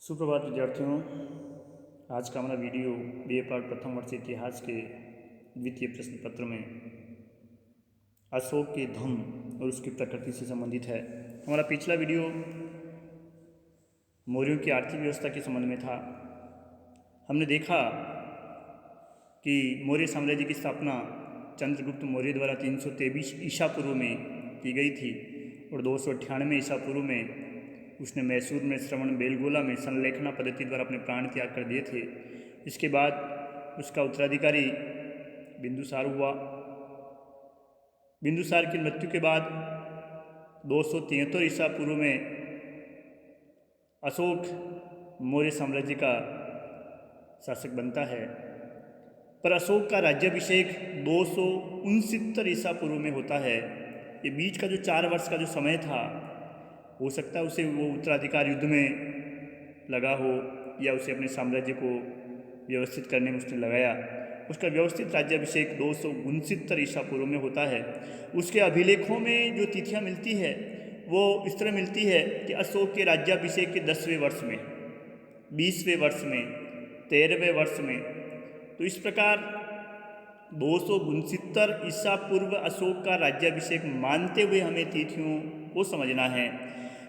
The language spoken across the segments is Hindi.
सुप्रभात विद्यार्थियों। आज का हमारा वीडियो बीए पार्ट प्रथम वर्ष इतिहास के द्वितीय प्रश्न पत्र में अशोक के धम्म और उसकी प्रकृति से संबंधित है। हमारा पिछला वीडियो मौर्यों की आर्थिक व्यवस्था के संबंध में था। हमने देखा कि मौर्य साम्राज्य की स्थापना चंद्रगुप्त मौर्य द्वारा 323 ईसा पूर्व में की गई थी और 298 ईसा पूर्व में उसने मैसूर में श्रवण बेलगोला में संलेखना पद्धति द्वारा अपने प्राण त्याग कर दिए थे। इसके बाद उसका उत्तराधिकारी बिंदुसार हुआ। बिंदुसार की मृत्यु के बाद 273 ईसा पूर्व में अशोक मौर्य साम्राज्य का शासक बनता है। पर अशोक का राज्याभिषेक 269 ईसा पूर्व में होता है। ये बीच का जो 4 वर्ष का जो समय था, हो सकता है उसे वो उत्तराधिकार युद्ध में लगा हो या उसे अपने साम्राज्य को व्यवस्थित करने में उसने लगाया। उसका व्यवस्थित राज्याभिषेक 269 ईसा पूर्व में होता है। उसके अभिलेखों में जो तिथियां मिलती है वो इस तरह मिलती है कि अशोक के राज्याभिषेक के 10वें वर्ष में, 20वें वर्ष में, 13वें वर्ष में। तो इस प्रकार 269 ईसा पूर्व अशोक का राज्याभिषेक मानते हुए हमें तिथियों को समझना है।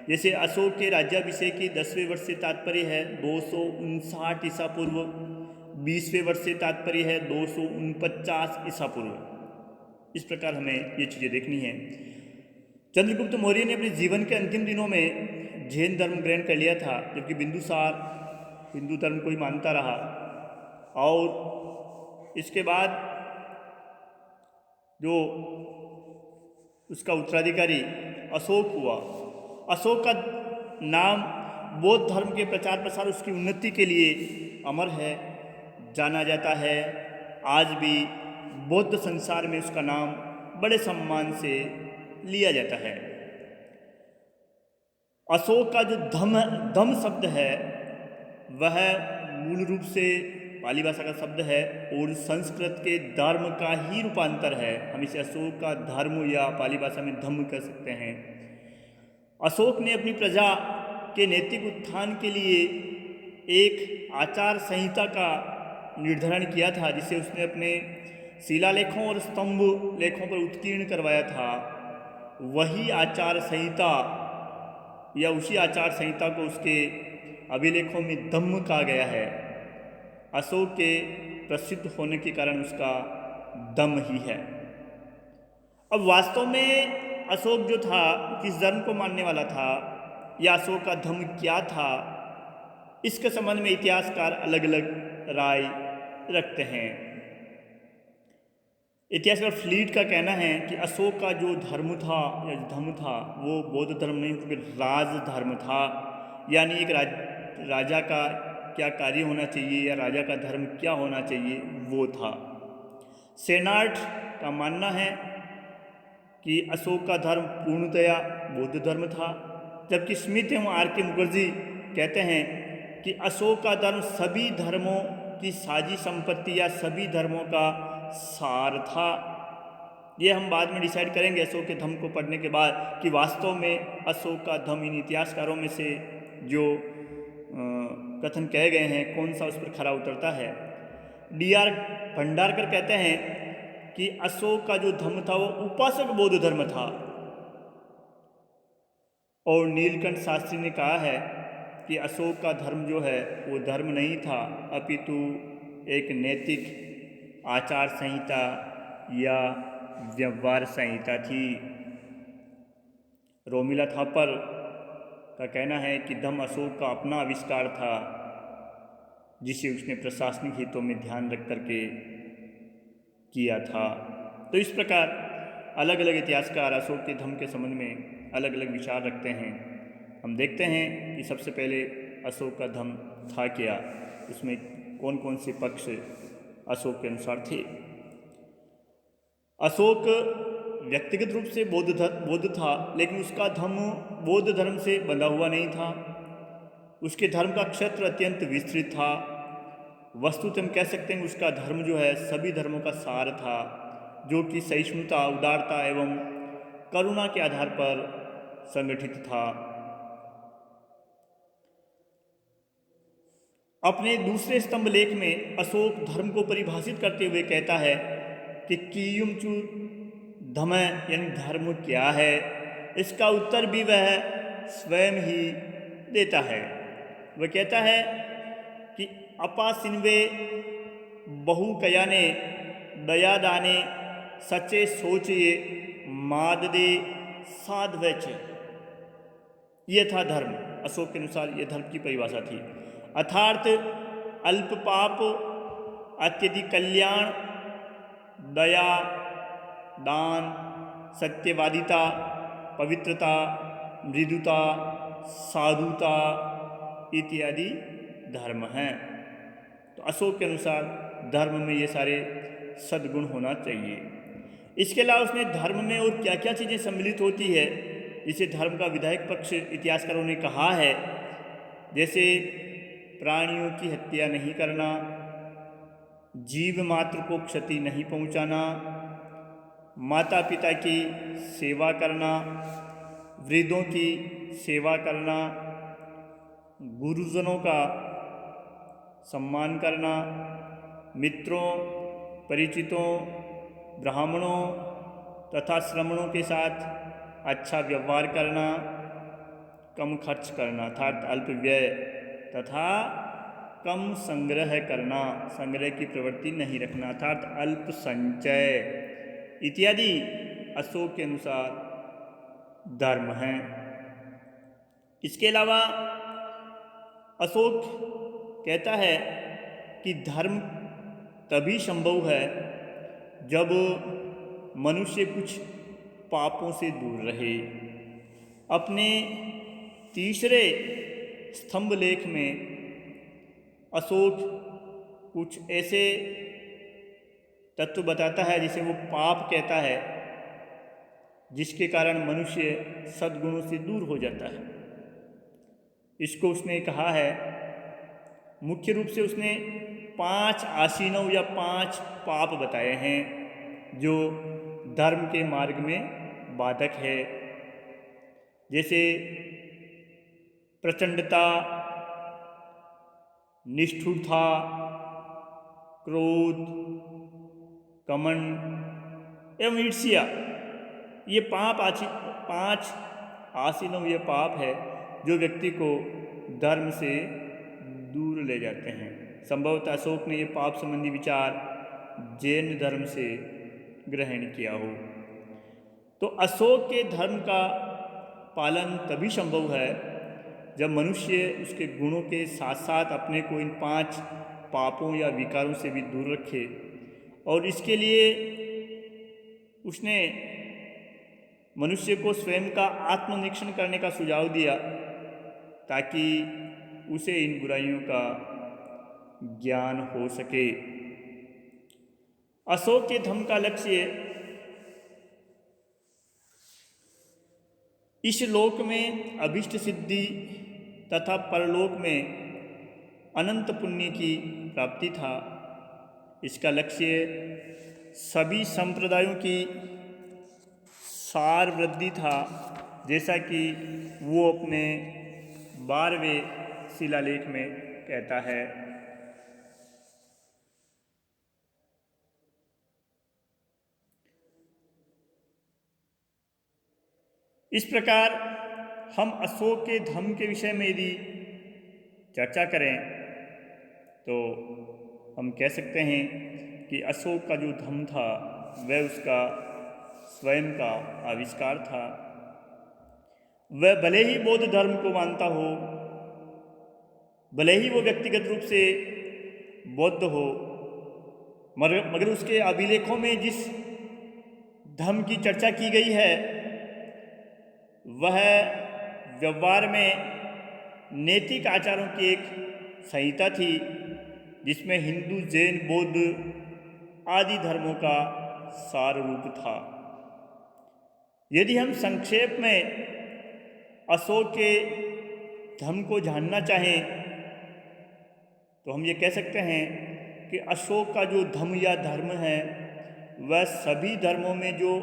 जैसे अशोक के राज्याभिषेक की 10वें वर्ष से तात्पर्य है 259 ईसा पूर्व, 20वें वर्ष से तात्पर्य है 249 ईसा पूर्व। इस प्रकार हमें ये चीज़ें देखनी है। चंद्रगुप्त मौर्य ने अपने जीवन के अंतिम दिनों में जैन धर्म ग्रहण कर लिया था, जबकि बिंदुसार हिंदू धर्म को ही मानता रहा। और इसके बाद जो उसका उत्तराधिकारी अशोक हुआ, अशोक का नाम बौद्ध धर्म के प्रचार प्रसार, उसकी उन्नति के लिए अमर है, जाना जाता है। आज भी बौद्ध संसार में उसका नाम बड़े सम्मान से लिया जाता है। अशोक का जो धम शब्द है वह मूल रूप से पाली भाषा का शब्द है और संस्कृत के धर्म का ही रूपांतर है। हम इसे अशोक का धर्म या पाली भाषा में धम्म कह सकते हैं। अशोक ने अपनी प्रजा के नैतिक उत्थान के लिए एक आचार संहिता का निर्धारण किया था, जिसे उसने अपने शिलालेखों और स्तंभ लेखों पर उत्कीर्ण करवाया था। वही आचार संहिता या उसी आचार संहिता को उसके अभिलेखों में धम्म कहा गया है। अशोक के प्रसिद्ध होने के कारण उसका दम ही है। अब वास्तव में अशोक जो था किस धर्म को मानने वाला था या अशोक का धर्म क्या था, इसके संबंध में इतिहासकार अलग अलग राय रखते हैं। इतिहासकार फ्लीट का कहना है कि अशोक का जो धर्म था या धर्म था वो बौद्ध धर्म नहीं, क्योंकि राज धर्म था। यानी एक राजा का क्या कार्य होना चाहिए या राजा का धर्म क्या होना चाहिए वो था। सेनार्ट का मानना है कि अशोक का धर्म पूर्णतया बौद्ध धर्म था, जबकि स्मिथ एवं आर.के. मुखर्जी कहते हैं कि अशोक का धर्म सभी धर्मों की साझी संपत्ति या सभी धर्मों का सार था। ये हम बाद में डिसाइड करेंगे अशोक के धर्म को पढ़ने के बाद कि वास्तव में अशोक का धर्म इन इतिहासकारों में से जो कथन कहे गए हैं कौन सा उस पर खरा उतरता है। D.R. भंडारकर कहते हैं कि अशोक का जो धर्म था वो उपासक बौद्ध धर्म था। और नीलकंठ शास्त्री ने कहा है कि अशोक का धर्म जो है वो धर्म नहीं था, अपितु एक नैतिक आचार संहिता या व्यवहार संहिता थी। रोमिला थापर का कहना है कि धम्म अशोक का अपना आविष्कार था, जिसे उसने प्रशासनिक हितों में ध्यान रख करके किया था। तो इस प्रकार अलग अलग इतिहासकार अशोक के धम्म के संबंध में अलग अलग विचार रखते हैं। हम देखते हैं कि सबसे पहले अशोक का धम्म था क्या, उसमें कौन कौन से पक्ष अशोक के अनुसार थे। अशोक व्यक्तिगत रूप से बौद्ध था, लेकिन उसका धर्म बौद्ध धर्म से बंधा हुआ नहीं था। उसके धर्म का क्षेत्र अत्यंत विस्तृत था। वस्तुतः हम कह सकते हैं उसका धर्म जो है सभी धर्मों का सार था, जो कि सहिष्णुता, उदारता एवं करुणा के आधार पर संगठित था। अपने दूसरे स्तंभ लेख में अशोक धर्म को परिभाषित करते हुए कहता है कि कीयुम चू धम यानी धर्म क्या है, इसका उत्तर भी वह स्वयं ही देता है। वह कहता है कि अपा सिन्वे बहु कयाने दया दाने सच्चे सोचिए माद दे साधवच। ये था धर्म। अशोक के अनुसार यह धर्म की परिभाषा थी, अर्थात अल्प पाप, अत्यधिक कल्याण, दया, दान, सत्यवादिता, पवित्रता, मृदुता, साधुता इत्यादि धर्म हैं। तो अशोक के अनुसार धर्म में ये सारे सद्गुण होना चाहिए। इसके अलावा उसने धर्म में और क्या क्या चीज़ें सम्मिलित होती है जिसे धर्म का विधायक पक्ष इतिहासकारों ने कहा है, जैसे प्राणियों की हत्या नहीं करना, जीव मात्र को क्षति नहीं पहुंचाना, माता पिता की सेवा करना, वृद्धों की सेवा करना, गुरुजनों का सम्मान करना, मित्रों, परिचितों, ब्राह्मणों तथा श्रमणों के साथ अच्छा व्यवहार करना, कम खर्च करना अर्थात अल्प व्यय तथा कम संग्रह करना, संग्रह की प्रवृत्ति नहीं रखना अर्थात अल्प संचय इत्यादि अशोक के अनुसार धर्म हैं। इसके अलावा अशोक कहता है कि धर्म तभी संभव है जब मनुष्य कुछ पापों से दूर रहे। अपने तीसरे स्तंभ लेख में अशोक कुछ ऐसे तत्व बताता है जिसे वो पाप कहता है, जिसके कारण मनुष्य सद्गुणों से दूर हो जाता है। इसको उसने कहा है, मुख्य रूप से उसने 5 आसीनव या 5 पाप बताए हैं जो धर्म के मार्ग में बाधक है, जैसे प्रचंडता, निष्ठुरता, क्रोध, कमंड एवं ईर्ष्या। ये 5 आसीनव ये पाप है जो व्यक्ति को धर्म से दूर ले जाते हैं। संभवतः अशोक ने ये पाप संबंधी विचार जैन धर्म से ग्रहण किया हो। तो अशोक के धर्म का पालन तभी संभव है जब मनुष्य उसके गुणों के साथ साथ अपने को इन 5 पापों या विकारों से भी दूर रखे, और इसके लिए उसने मनुष्य को स्वयं का आत्मनिरीक्षण करने का सुझाव दिया ताकि उसे इन बुराइयों का ज्ञान हो सके। अशोक के धर्म का लक्ष्य इस लोक में अभिष्ट सिद्धि तथा परलोक में अनंत पुण्य की प्राप्ति था। इसका लक्ष्य सभी संप्रदायों की सार वृद्धि था, जैसा कि वो अपने 12वें शिलालेख में कहता है। इस प्रकार हम अशोक के धर्म के विषय में यदि चर्चा करें तो हम कह सकते हैं कि अशोक का जो धर्म था वह उसका स्वयं का आविष्कार था। वह भले ही बौद्ध धर्म को मानता हो, भले ही वो व्यक्तिगत रूप से बौद्ध हो, मगर उसके अभिलेखों में जिस धर्म की चर्चा की गई है वह व्यवहार में नैतिक आचारों की एक संहिता थी, जिसमें हिंदू, जैन, बौद्ध आदि धर्मों का सार रूप था। यदि हम संक्षेप में अशोक के धर्म को जानना चाहें तो हम ये कह सकते हैं कि अशोक का जो धर्म या धर्म है वह सभी धर्मों में जो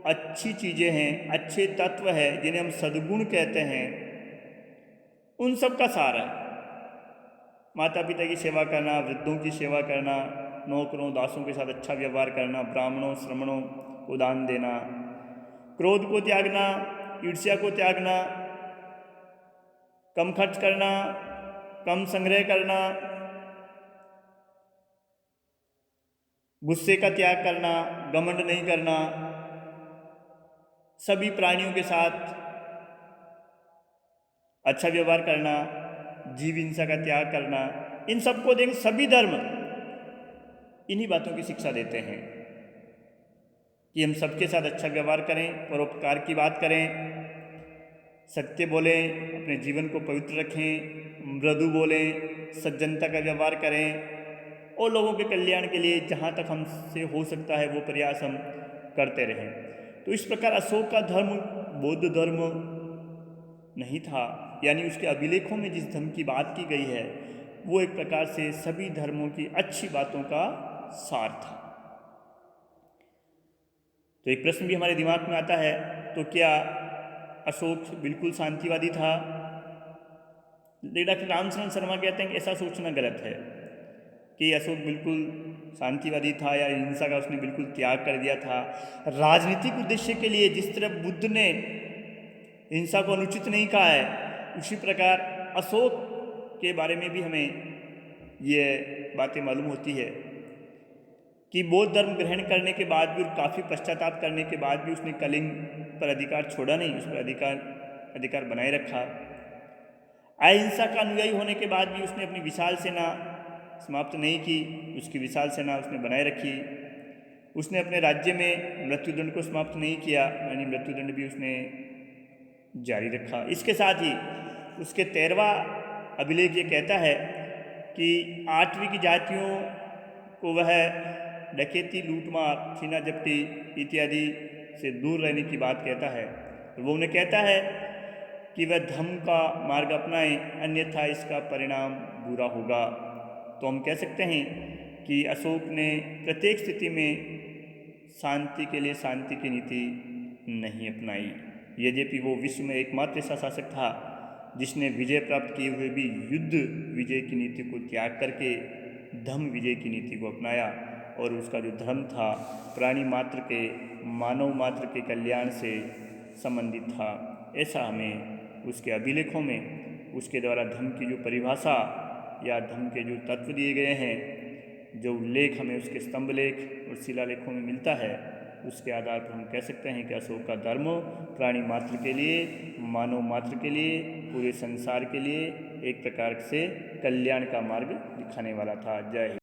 अच्छी चीज़ें हैं, अच्छे तत्व हैं जिन्हें हम सद्गुण कहते हैं, उन सब का सार है। माता पिता की सेवा करना, वृद्धों की सेवा करना, नौकरों दासों के साथ अच्छा व्यवहार करना, ब्राह्मणों श्रमणों को दान देना, क्रोध को त्यागना, ईर्ष्या को त्यागना, कम खर्च करना, कम संग्रह करना, गुस्से का त्याग करना, घमंड नहीं करना, सभी प्राणियों के साथ अच्छा व्यवहार करना, जीव हिंसा का त्याग करना, इन सबको देख सभी धर्म इन्हीं बातों की शिक्षा देते हैं कि हम सबके साथ अच्छा व्यवहार करें, परोपकार की बात करें, सत्य बोलें, अपने जीवन को पवित्र रखें, मृदु बोलें, सज्जनता का व्यवहार करें और लोगों के कल्याण के लिए जहाँ तक हमसे हो सकता है वो प्रयास हम करते रहें। तो इस प्रकार अशोक का धर्म बौद्ध धर्म नहीं था, यानी उसके अभिलेखों में जिस धर्म की बात की गई है वो एक प्रकार से सभी धर्मों की अच्छी बातों का सार था। तो एक प्रश्न भी हमारे दिमाग में आता है, तो क्या अशोक बिल्कुल शांतिवादी था? डॉक्टर रामचरण शर्मा कहते हैं कि ऐसा सोचना गलत है कि अशोक बिल्कुल शांतिवादी था या हिंसा का उसने बिल्कुल त्याग कर दिया था। राजनीतिक उद्देश्य के लिए जिस तरह बुद्ध ने हिंसा को अनुचित नहीं कहा है, उसी प्रकार अशोक के बारे में भी हमें ये बातें मालूम होती है कि बौद्ध धर्म ग्रहण करने के बाद भी और काफ़ी पश्चाताप करने के बाद भी उसने कलिंग पर अधिकार छोड़ा नहीं, उस पर अधिकार बनाए रखा। अहिंसा का अनुयायी होने के बाद भी उसने अपनी विशाल सेना समाप्त नहीं की, उसकी विशाल सेना उसने बनाए रखी। उसने अपने राज्य में मृत्युदंड को समाप्त नहीं किया, यानी मृत्युदंड भी उसने जारी रखा। इसके साथ ही उसके 13वां अभिलेख ये कहता है कि 8वीं की जातियों को वह डकैती, लूटमार, छीना झपटी इत्यादि से दूर रहने की बात कहता है। वो उन्हें कहता है कि वह धम्म का मार्ग अपनाएं, अन्यथा इसका परिणाम बुरा होगा। तो हम कह सकते हैं कि अशोक ने प्रत्येक स्थिति में शांति के लिए शांति की नीति नहीं अपनाई। यद्यपि वो विश्व में एकमात्र ऐसा शासक था जिसने विजय प्राप्त किए हुए भी युद्ध विजय की नीति को त्याग करके धम्म विजय की नीति को अपनाया, और उसका जो धर्म था प्राणी मात्र के, मानव मात्र के कल्याण से संबंधित था। ऐसा हमें उसके अभिलेखों में उसके द्वारा धर्म की जो परिभाषा या धर्म के जो तत्व दिए गए हैं, जो उल्लेख हमें उसके स्तंभ लेख और शिलालेखों में मिलता है, उसके आधार पर हम कह सकते हैं कि अशोक का धर्म प्राणी मात्र के लिए, मानव मात्र के लिए, पूरे संसार के लिए एक प्रकार से कल्याण का मार्ग दिखाने वाला था। जय हिंद।